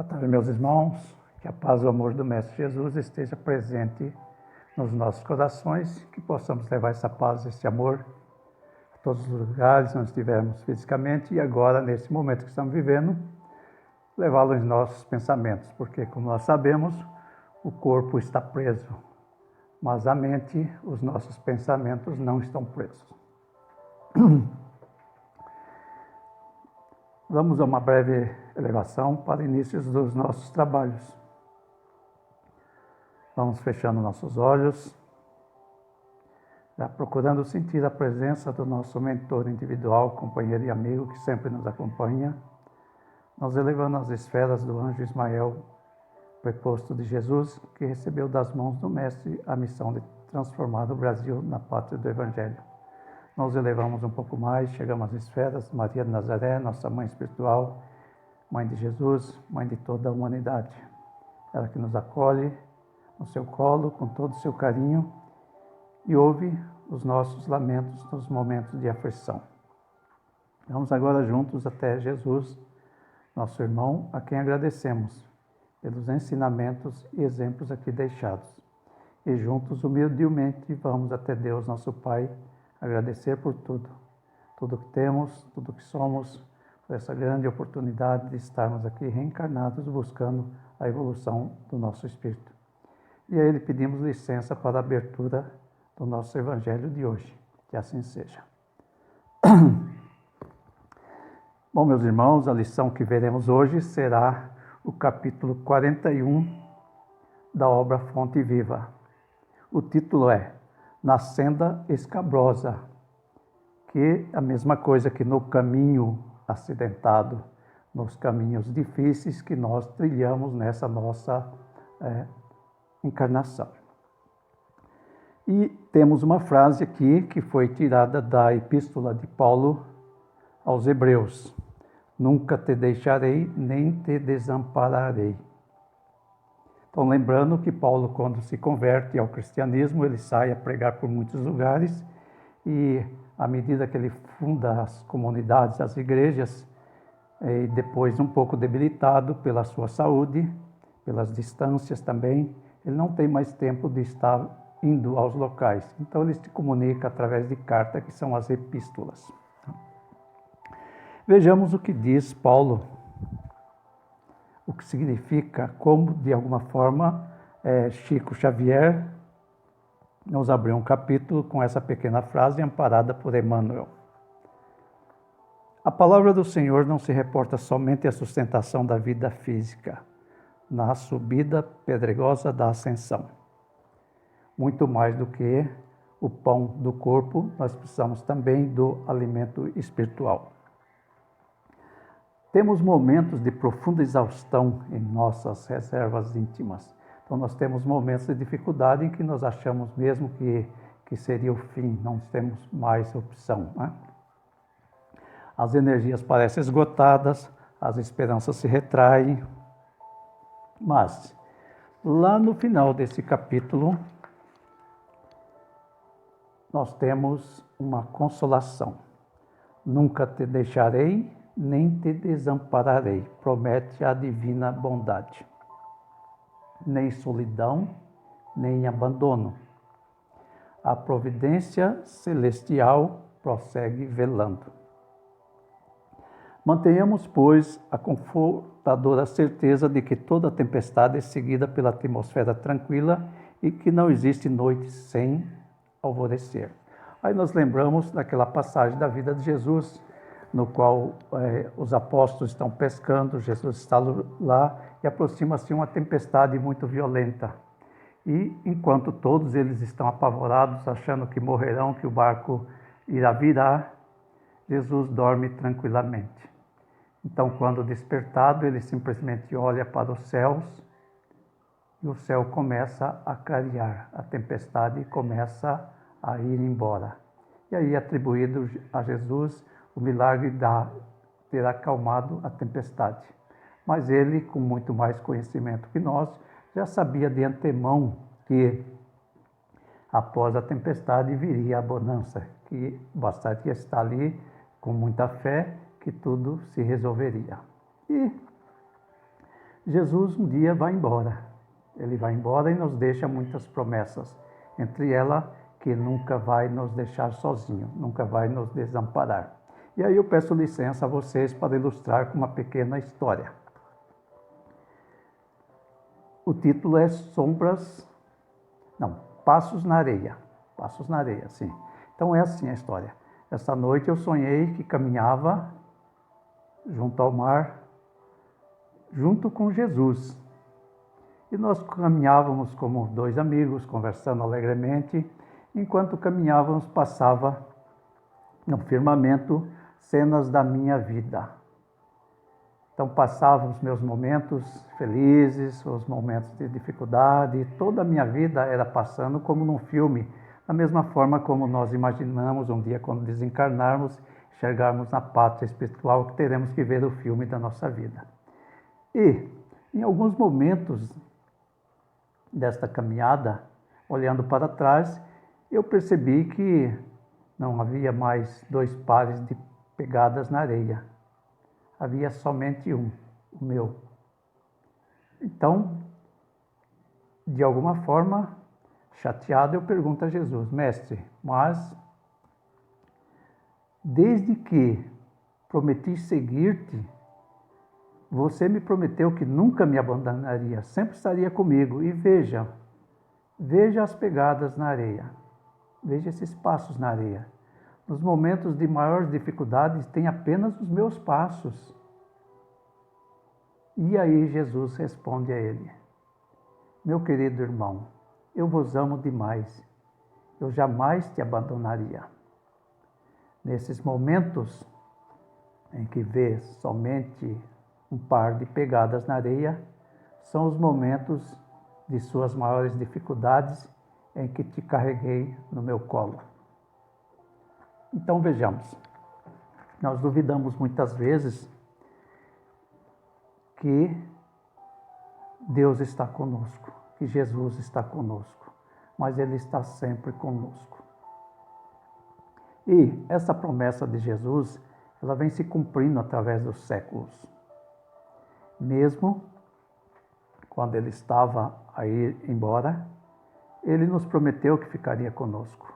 Boa tarde, meus irmãos. Que a paz e o amor do Mestre Jesus esteja presente nos nossos corações, que possamos levar essa paz, esse amor a todos os lugares onde estivermos fisicamente e agora, nesse momento que estamos vivendo, levá-lo em nossos pensamentos, porque, como nós sabemos, o corpo está preso, mas a mente, os nossos pensamentos não estão presos. Vamos a uma breve elevação para inícios dos nossos trabalhos. Vamos fechando nossos olhos, já procurando sentir a presença do nosso mentor individual, companheiro e amigo que sempre nos acompanha, nos elevando às esferas do anjo Ismael, preposto de Jesus, que recebeu das mãos do Mestre a missão de transformar o Brasil na pátria do Evangelho. Nos elevamos um pouco mais, chegamos às esferas, Maria de Nazaré, nossa mãe espiritual, mãe de Jesus, mãe de toda a humanidade. Ela que nos acolhe no seu colo, com todo o seu carinho, e ouve os nossos lamentos nos momentos de aflição. Vamos agora juntos até Jesus, nosso irmão, a quem agradecemos pelos ensinamentos e exemplos aqui deixados. E juntos, humildemente, vamos até Deus, nosso Pai, agradecer por tudo que temos, tudo que somos, por essa grande oportunidade de estarmos aqui reencarnados, buscando a evolução do nosso espírito. E a Ele pedimos licença para a abertura do nosso Evangelho de hoje, que assim seja. Bom, meus irmãos, a lição que veremos hoje será o capítulo 41 da obra Fonte Viva. O título é Na Senda Escabrosa, que é a mesma coisa que no caminho acidentado, nos caminhos difíceis que nós trilhamos nessa nossa encarnação. E temos uma frase aqui que foi tirada da Epístola de Paulo aos Hebreus: Nunca te deixarei, nem te desampararei. Então, lembrando que Paulo, quando se converte ao cristianismo, ele sai a pregar por muitos lugares e, à medida que ele funda as comunidades, as igrejas, e depois um pouco debilitado pela sua saúde, pelas distâncias também, ele não tem mais tempo de estar indo aos locais. Então, ele se comunica através de cartas, que são as epístolas. Vejamos o que diz Paulo, o que significa, como, de alguma forma, Chico Xavier nos abriu um capítulo com essa pequena frase amparada por Emmanuel. A palavra do Senhor não se reporta somente à sustentação da vida física, na subida pedregosa da ascensão. Muito mais do que o pão do corpo, nós precisamos também do alimento espiritual. Temos momentos de profunda exaustão em nossas reservas íntimas. Então, nós temos momentos de dificuldade em que nós achamos mesmo que seria o fim, não temos mais opção, né? As energias parecem esgotadas, as esperanças se retraem, mas lá no final desse capítulo, nós temos uma consolação. Nunca te deixarei, nem te desampararei, promete a divina bondade. Nem solidão, nem abandono. A providência celestial prossegue velando. Mantenhamos, pois, a confortadora certeza de que toda tempestade é seguida pela atmosfera tranquila e que não existe noite sem alvorecer. Aí nós lembramos daquela passagem da vida de Jesus, no qual os apóstolos estão pescando, Jesus está lá e aproxima-se uma tempestade muito violenta. E enquanto todos eles estão apavorados, achando que morrerão, que o barco irá virar, Jesus dorme tranquilamente. Então, quando despertado, ele simplesmente olha para os céus e o céu começa a clarear, a tempestade começa a ir embora. E aí é atribuído a Jesus o milagre de ter acalmado a tempestade. Mas ele, com muito mais conhecimento que nós, já sabia de antemão que após a tempestade viria a bonança, que bastaria estar ali com muita fé que tudo se resolveria. E Jesus um dia vai embora. Ele vai embora e nos deixa muitas promessas. Entre elas, que nunca vai nos deixar sozinho, nunca vai nos desamparar. E aí eu peço licença a vocês para ilustrar com uma pequena história. O título é Passos na Areia. Passos na Areia, sim. Então é assim a história. Essa noite eu sonhei que caminhava junto ao mar, junto com Jesus. E nós caminhávamos como dois amigos, conversando alegremente. Enquanto caminhávamos, passava no firmamento cenas da minha vida. Então passavam os meus momentos felizes, os momentos de dificuldade, toda a minha vida era passando como num filme, da mesma forma como nós imaginamos um dia quando desencarnarmos, chegarmos na pátria espiritual, que teremos que ver o filme da nossa vida. E, em alguns momentos desta caminhada, olhando para trás, eu percebi que não havia mais dois pares de pegadas na areia. Havia somente um, o meu. Então, de alguma forma, chateado, eu pergunto a Jesus: Mestre, mas desde que prometi seguir-te, você me prometeu que nunca me abandonaria, sempre estaria comigo. E veja as pegadas na areia, veja esses passos na areia. Nos momentos de maiores dificuldades, tem apenas os meus passos. E aí Jesus responde a ele: Meu querido irmão, eu vos amo demais, eu jamais te abandonaria. Nesses momentos em que vês somente um par de pegadas na areia, são os momentos de suas maiores dificuldades em que te carreguei no meu colo. Então vejamos, nós duvidamos muitas vezes que Deus está conosco, que Jesus está conosco, mas Ele está sempre conosco. E essa promessa de Jesus, ela vem se cumprindo através dos séculos. Mesmo quando Ele estava a ir embora, Ele nos prometeu que ficaria conosco.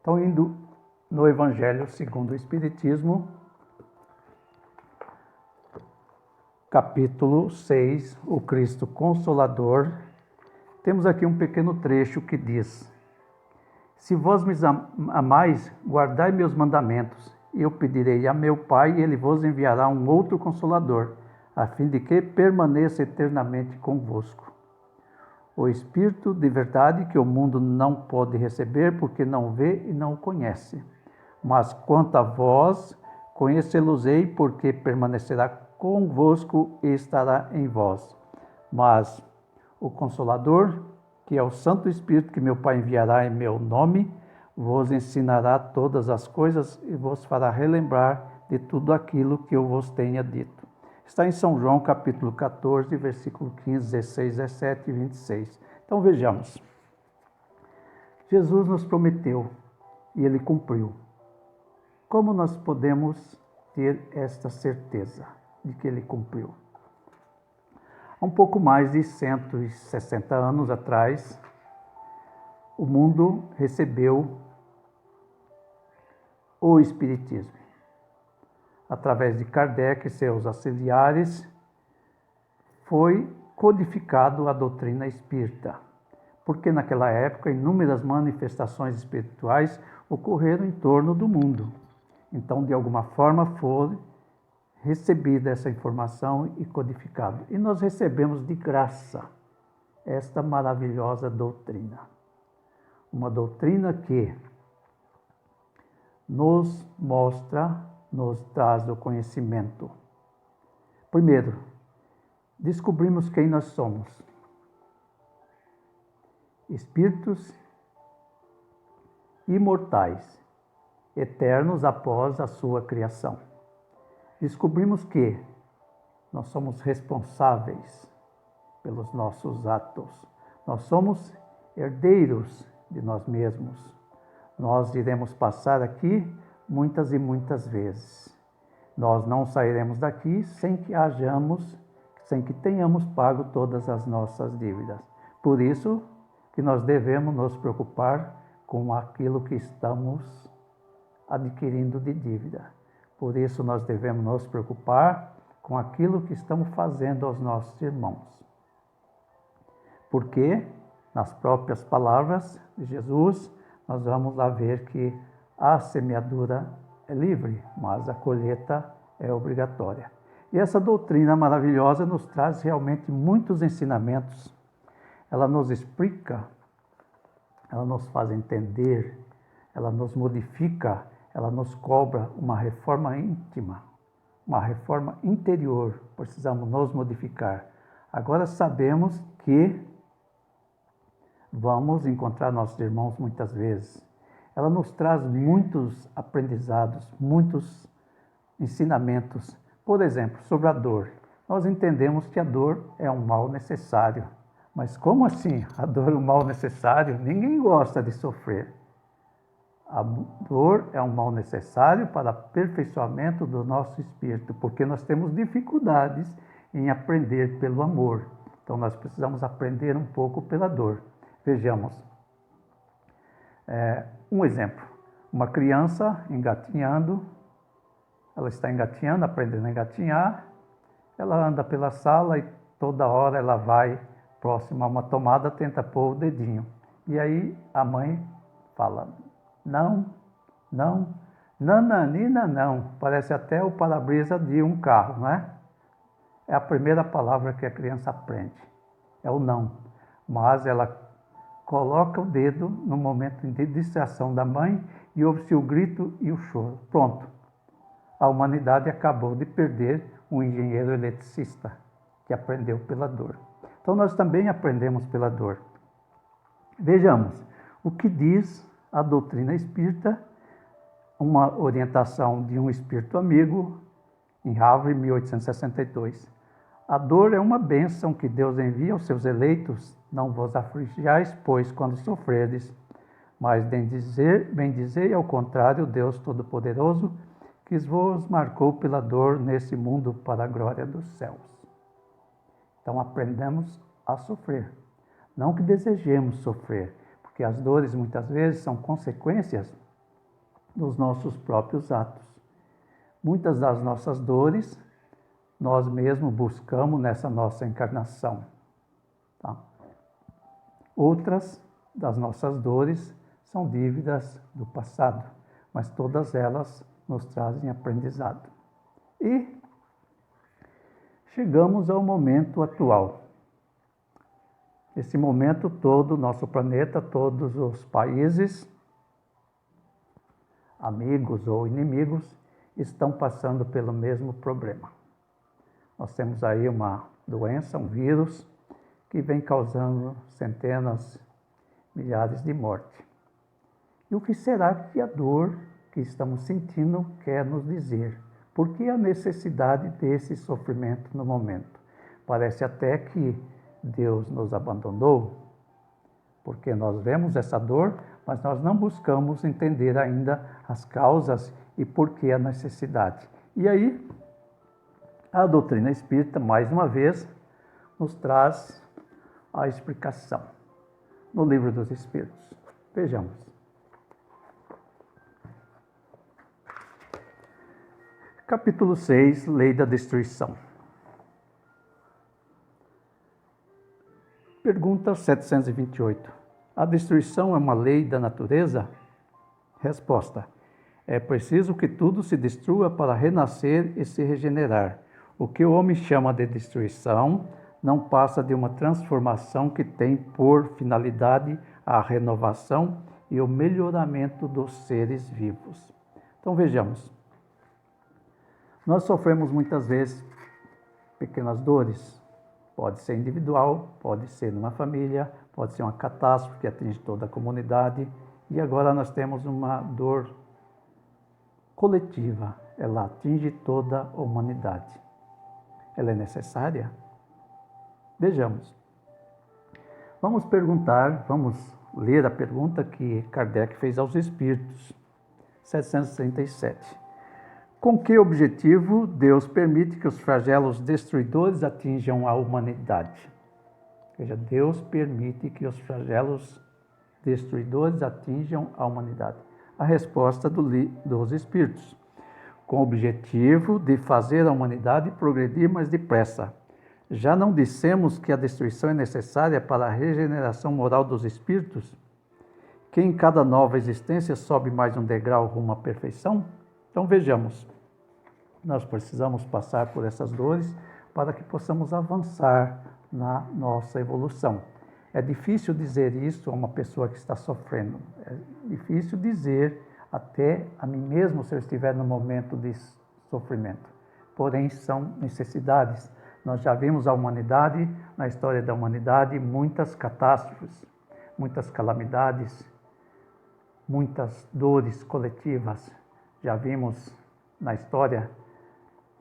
Então, indo no Evangelho segundo o Espiritismo, capítulo 6, o Cristo Consolador, temos aqui um pequeno trecho que diz: Se vós me amais, guardai meus mandamentos, e eu pedirei a meu Pai, e Ele vos enviará um outro Consolador, a fim de que permaneça eternamente convosco. O Espírito de verdade que o mundo não pode receber, porque não vê e não o conhece. Mas quanto a vós, conhecê-los-ei, porque permanecerá convosco e estará em vós. Mas o Consolador, que é o Santo Espírito que meu Pai enviará em meu nome, vos ensinará todas as coisas e vos fará relembrar de tudo aquilo que eu vos tenha dito. Está em São João, capítulo 14, versículo 15, 16, 17 e 26. Então vejamos. Jesus nos prometeu e Ele cumpriu. Como nós podemos ter esta certeza de que Ele cumpriu? Há um pouco mais de 160 anos atrás, o mundo recebeu o Espiritismo. Através de Kardec e seus auxiliares, foi codificado a doutrina espírita, porque naquela época inúmeras manifestações espirituais ocorreram em torno do mundo. Então, de alguma forma, foi recebida essa informação e codificado. E nós recebemos de graça esta maravilhosa doutrina. Uma doutrina que nos mostra, nos traz o conhecimento. Primeiro, descobrimos quem nós somos. Espíritos imortais, eternos após a sua criação. Descobrimos que nós somos responsáveis pelos nossos atos. Nós somos herdeiros de nós mesmos. Nós iremos passar aqui muitas e muitas vezes. Nós não sairemos daqui sem sem que tenhamos pago todas as nossas dívidas. Por isso que nós devemos nos preocupar com aquilo que estamos adquirindo de dívida. Por isso nós devemos nos preocupar com aquilo que estamos fazendo aos nossos irmãos. Porque, nas próprias palavras de Jesus, nós vamos lá ver que a semeadura é livre, mas a colheita é obrigatória. E essa doutrina maravilhosa nos traz realmente muitos ensinamentos. Ela nos explica, ela nos faz entender, ela nos modifica, ela nos cobra uma reforma íntima, uma reforma interior. Precisamos nos modificar. Agora sabemos que vamos encontrar nossos irmãos muitas vezes. Ela nos traz muitos aprendizados, muitos ensinamentos. Por exemplo, sobre a dor. Nós entendemos que a dor é um mal necessário. Mas como assim? A dor é um mal necessário? Ninguém gosta de sofrer. A dor é um mal necessário para o aperfeiçoamento do nosso espírito, porque nós temos dificuldades em aprender pelo amor. Então nós precisamos aprender um pouco pela dor. Vejamos. Um exemplo. Uma criança engatinhando, ela está engatinhando, aprendendo a engatinhar, ela anda pela sala e toda hora ela vai próxima a uma tomada, tenta pôr o dedinho. E aí a mãe fala, não, não, nananina não. Parece até o para-brisa de um carro, não é? É a primeira palavra que a criança aprende, é o não. Mas ela coloca o dedo no momento de distração da mãe e ouve-se o grito e o choro. Pronto. A humanidade acabou de perder um engenheiro eletricista que aprendeu pela dor. Então nós também aprendemos pela dor. Vejamos o que diz a doutrina espírita, uma orientação de um espírito amigo em Harvard, 1862. A dor é uma bênção que Deus envia aos seus eleitos. Não vos aflijais, pois, quando sofrerdes, mas bendizei ao contrário Deus Todo-Poderoso, que vos marcou pela dor nesse mundo para a glória dos céus. Então aprendamos a sofrer. Não que desejemos sofrer, porque as dores muitas vezes são consequências dos nossos próprios atos. Muitas das nossas dores nós mesmos buscamos nessa nossa encarnação. Tá? Outras das nossas dores são dívidas do passado, mas todas elas nos trazem aprendizado. E chegamos ao momento atual. Esse momento todo, nosso planeta, todos os países, amigos ou inimigos, estão passando pelo mesmo problema. Nós temos aí uma doença, um vírus, que vem causando centenas, milhares de mortes. E o que será que a dor que estamos sentindo quer nos dizer? Por que a necessidade desse sofrimento no momento? Parece até que Deus nos abandonou, porque nós vemos essa dor, mas nós não buscamos entender ainda as causas e por que a necessidade. E aí, a doutrina espírita, mais uma vez, nos traz a explicação no Livro dos Espíritos. Vejamos. Capítulo 6, Lei da Destruição. Pergunta 728. A destruição é uma lei da natureza? Resposta. É preciso que tudo se destrua para renascer e se regenerar. O que o homem chama de destruição não passa de uma transformação que tem por finalidade a renovação e o melhoramento dos seres vivos. Então vejamos. Nós sofremos muitas vezes pequenas dores. Pode ser individual, pode ser numa família, pode ser uma catástrofe que atinge toda a comunidade. E agora nós temos uma dor coletiva, ela atinge toda a humanidade. Ela é necessária? Vejamos. Vamos ler a pergunta que Kardec fez aos Espíritos, 767. Com que objetivo Deus permite que os flagelos destruidores atinjam a humanidade? Ou seja, Deus permite que os flagelos destruidores atinjam a humanidade. A resposta dos Espíritos, com o objetivo de fazer a humanidade progredir mais depressa. Já não dissemos que a destruição é necessária para a regeneração moral dos espíritos? Que em cada nova existência sobe mais um degrau rumo à perfeição? Então vejamos, nós precisamos passar por essas dores para que possamos avançar na nossa evolução. É difícil dizer isso a uma pessoa que está sofrendo. É difícil dizer até a mim mesmo se eu estiver no momento de sofrimento. Porém, são necessidades. Nós já vimos a humanidade, na história da humanidade, muitas catástrofes, muitas calamidades, muitas dores coletivas. Já vimos na história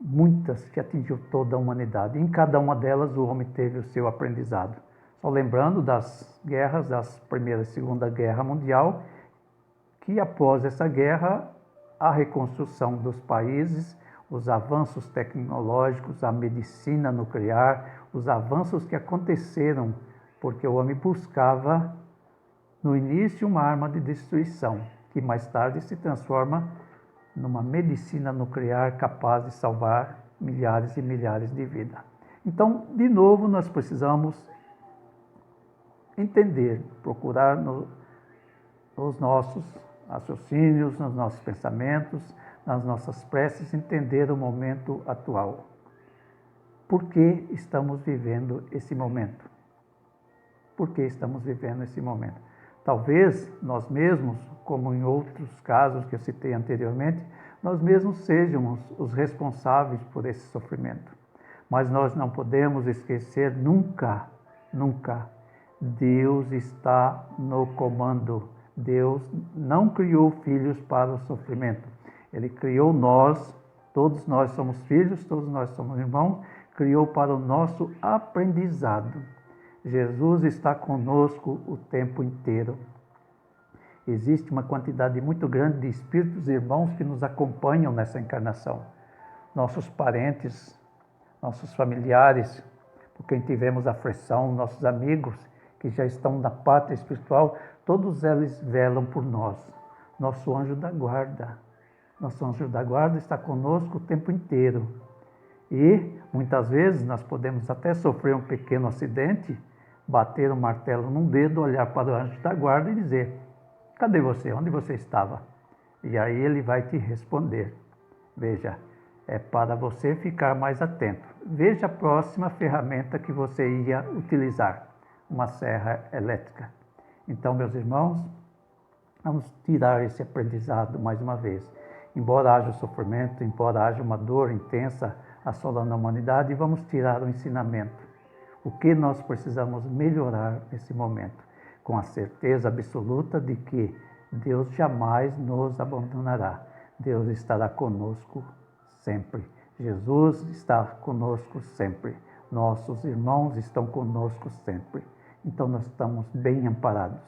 muitas que atingiu toda a humanidade. Em cada uma delas o homem teve o seu aprendizado. Só lembrando das guerras, das Primeira e Segunda Guerra Mundial, que após essa guerra, a reconstrução dos países, os avanços tecnológicos, a medicina nuclear, os avanços que aconteceram, porque o homem buscava, no início, uma arma de destruição, que mais tarde se transforma numa medicina nuclear capaz de salvar milhares e milhares de vidas. Então, de novo, nós precisamos entender, procurar nos nossos raciocínios, nos nossos pensamentos, nas nossas preces, entender o momento atual. Por que estamos vivendo esse momento? Por que estamos vivendo esse momento? Talvez nós mesmos, como em outros casos que eu citei anteriormente, nós mesmos sejamos os responsáveis por esse sofrimento. Mas nós não podemos esquecer nunca, nunca, Deus está no comando. Deus não criou filhos para o sofrimento. Ele criou nós, todos nós somos filhos, todos nós somos irmãos, criou para o nosso aprendizado. Jesus está conosco o tempo inteiro. Existe uma quantidade muito grande de espíritos irmãos que nos acompanham nessa encarnação. Nossos parentes, nossos familiares, por quem tivemos aflição, nossos amigos que já estão na pátria espiritual, todos eles velam por nós. Nosso anjo da guarda. Nosso anjo da guarda está conosco o tempo inteiro. E, muitas vezes, nós podemos até sofrer um pequeno acidente, bater um martelo num dedo, olhar para o anjo da guarda e dizer: cadê você? Onde você estava? E aí ele vai te responder. Veja, é para você ficar mais atento. Veja a próxima ferramenta que você ia utilizar, uma serra elétrica. Então, meus irmãos, vamos tirar esse aprendizado mais uma vez. Embora haja sofrimento, embora haja uma dor intensa assolando a humanidade, vamos tirar o ensinamento. O que nós precisamos melhorar nesse momento? Com a certeza absoluta de que Deus jamais nos abandonará. Deus estará conosco sempre. Jesus está conosco sempre. Nossos irmãos estão conosco sempre. Então nós estamos bem amparados.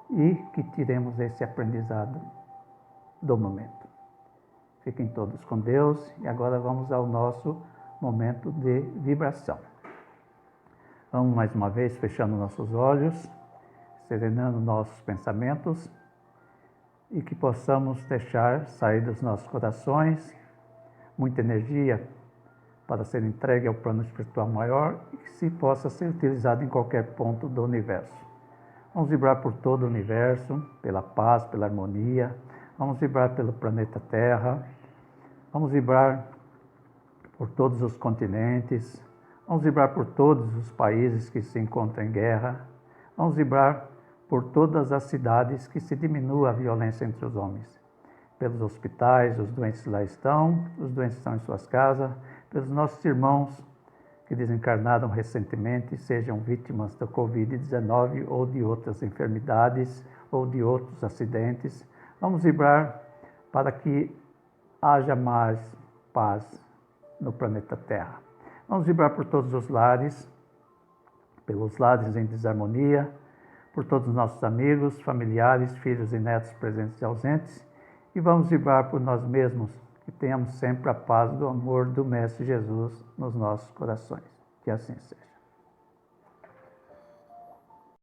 E que tiremos esse aprendizado do momento. Fiquem todos com Deus e agora vamos ao nosso momento de vibração. Vamos mais uma vez fechando nossos olhos, serenando nossos pensamentos e que possamos deixar sair dos nossos corações muita energia para ser entregue ao plano espiritual maior e que se possa ser utilizado em qualquer ponto do universo. Vamos vibrar por todo o universo, pela paz, pela harmonia. Vamos vibrar pelo planeta Terra. Vamos vibrar por todos os continentes. Vamos vibrar por todos os países que se encontram em guerra. Vamos vibrar por todas as cidades que se diminua a violência entre os homens. Pelos hospitais, os doentes lá estão, os doentes estão em suas casas, pelos nossos irmãos que desencarnaram recentemente, sejam vítimas da Covid-19 ou de outras enfermidades ou de outros acidentes. Vamos vibrar para que haja mais paz no planeta Terra. Vamos vibrar por todos os lares, pelos lares em desarmonia, por todos os nossos amigos, familiares, filhos e netos presentes e ausentes, e vamos vibrar por nós mesmos, que tenhamos sempre a paz do amor do Mestre Jesus nos nossos corações. Que assim seja.